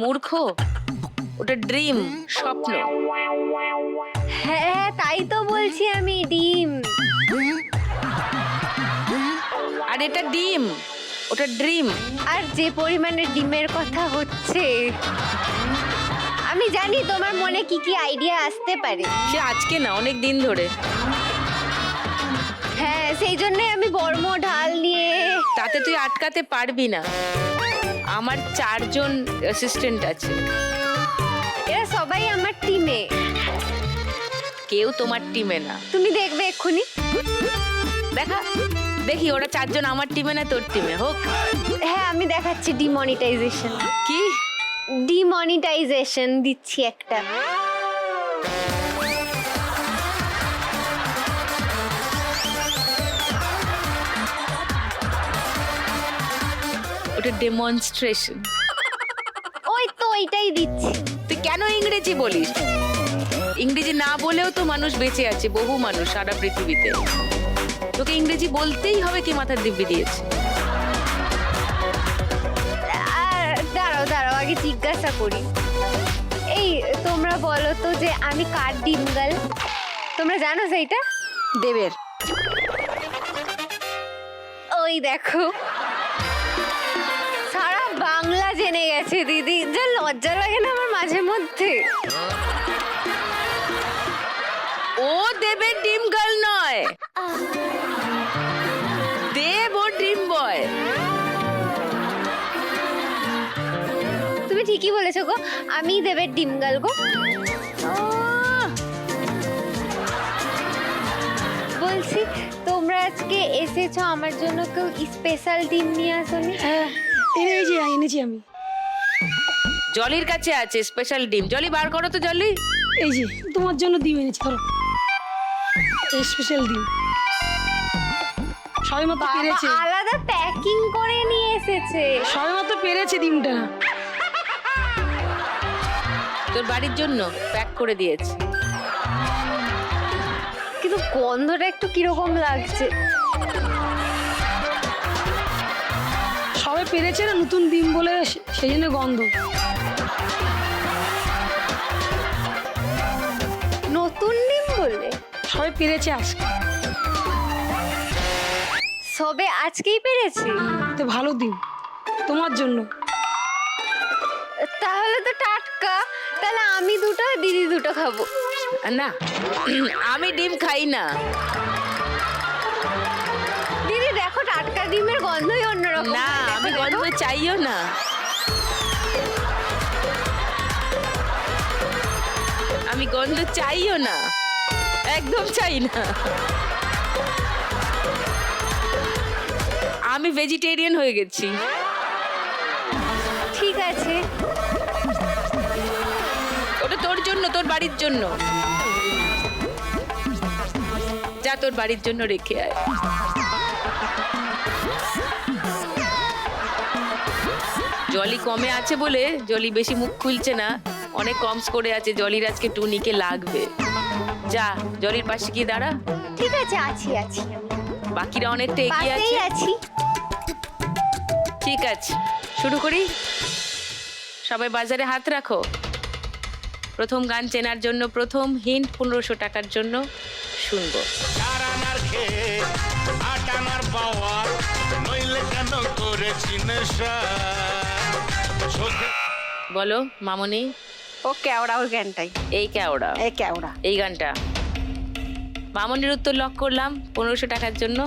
মূর্খ, ওটা ড্রিম, স্বপ্ন। হ্যাঁ তাই তো বলছি আমি, ডিম। আর এটা ডিম, ওটা ড্রিম। আর যে পরিমাণে ডিমের কথা হচ্ছে, আমি জানি তোমার মনে কি কি আইডিয়া আসতে পারে। সে আজকে না, অনেক দিন ধরে। হ্যাঁ সেই জন্যই আমি বর্ম ঢাল নিয়ে। তাতে তুই আটকাতে পারবি না। আমার 4 জন অ্যাসিস্ট্যান্ট আছে। এরা সবাই আমার টিমে। কেউ তোমার টিমে না। তুমি দেখবে এক্ষুনি। দেখি ওরা 4 জন আমার টিমে না তোর টিমে। হোক। হ্যাঁ আমি দেখাচ্ছি ডিমনিটাইজেশন। কি? ডিমনিটাইজেশন দিচ্ছি একটা। ওটা ডেমনস্ট্রেশন। ওই তো এইটাই দিচ্ছি। তুই কেন ইংরেজি বলিস? ইংরেজি না বলেও তো মানুষ বেঁচে আছে, বহু মানুষ সারা পৃথিবীতে। তোকে ইংরেজি বলতেই হবে কি মাথার দিব্যি দিয়েছে? আর দাঁড়াও দাঁড়াও, আগে জিজ্ঞাসা করি। এই তোমরা বলো তো যে আমি কার ডিম গার্ল? তোমরা জানো সেইটা? দেবের। ওই দেখো, সারা বাংলা জেনে গেছে দিদি। যা লজ্জা লাগে না আমার মাঝে মধ্যে। ও দেবের ডিম গার্ল নয়, দেব ও ড্রিম বয়। তুমি ঠিকই বলেছো গো, আমি দেবের ডিম গার্ল গো। বলছি তোমরা আজকে এসেছো, আমার জন্য কেউ স্পেশাল ডিম নিয়ে আসোনি? এনেছি আমি। জলির কাছে আছে স্পেশাল ডিম। জলি বার করো তো জলি। এই যে তোমার জন্য ডিম এনেছি, ধরো। স্পেশাল ডিম সবেমাত্র পেরেছে। আলাদা প্যাকিং করে নিয়ে এসেছে। সবেমাত্র পেরেছে ডিমটা। তোর বাড়ির জন্য প্যাক করে দিয়েছি। কিন্তু গন্ধটা একটু কিরকম লাগছে। সবে পেরেছে না, নতুন ডিম বলে সেই জন্য গন্ধ। নতুন ডিম বললে? সবে পেরেছে আজকে। সবে আজকেই পেরেছি? তো ভালো ডিম তোমার জন্য। তাহলে তো টাটকা। তাহলে আমি দুটো, দিদি দুটো খাবো। না, আমি ডিম খাই না। দিদি দেখো, টাটকা ডিমের গন্ধই অন্যরকম। না, দেখো, আমি দেখো। গন্ধ চাইও না। আমি গন্ধ চাইও না, একদম চাই না। আমি ভেজিটেরিয়ান হয়ে গেছি। ঠিক আছে। ওটা তোর জন্য, তোর বাড়ির জন্য। যা তোর বাড়ির জন্য রেখে আয়। জলি কমে আছে বলে জলি বেশি মুখ খুলছে না, অনেক কম করে আছে। জলির আজকে টুনিকে লাগবে। যা জলির পাশে গিয়ে দাঁড়া। ঠিক আছে, আছি আছি। বাকিরা অনেকটা এগিয়ে পাশেই আছে। আছি। ঠিক আছে, শুরু করি। সবাই বাজারে হাত রাখো। প্রথম গান চেনার জন্য প্রথম হিন্ট 1500 টাকার জন্য শুনবো। বলো মামনি। ও কেওড়া, ওই গানটাই। এই কেওড়া, এই কেওড়া, এই গানটা। মামনির উত্তর লক করলাম 1500 টাকার জন্য।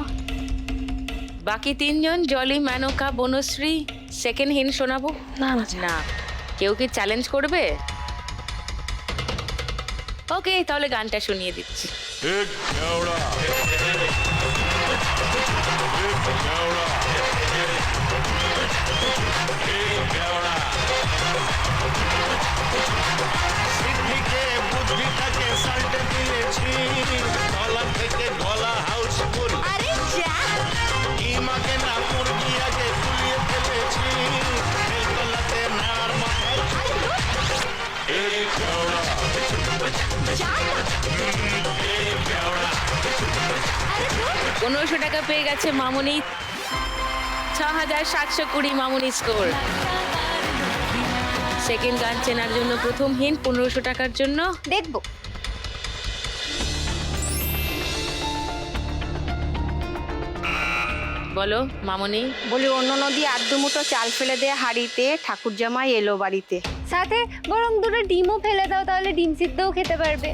বাকি 3 জন, জলি, মেনকা, বনশ্রী, সেকেন্ড হিন্ট শোনাবো? না না না। কেউ কি চ্যালেঞ্জ করবে? ওকে, তাহলে গানটা শুনিয়ে দিচ্ছি। পনেরোশো টাকা পেয়ে গেছে মামনি। 6720 মামনি স্কোর। সেকেন্ড গান চেনার জন্য প্রথম হিন্ট 1500 টাকার জন্য। দেখবো। বলো মামনি। বলি অন্য নদী আর দুমুটো চাল ফেলে দেয়া হাড়িতে, ঠাকুর জামাই এলো বাড়িতে। সাথে বরং দুটো ডিমও ফেলে দাও, তাহলে ডিম সিদ্ধও খেতে পারবে।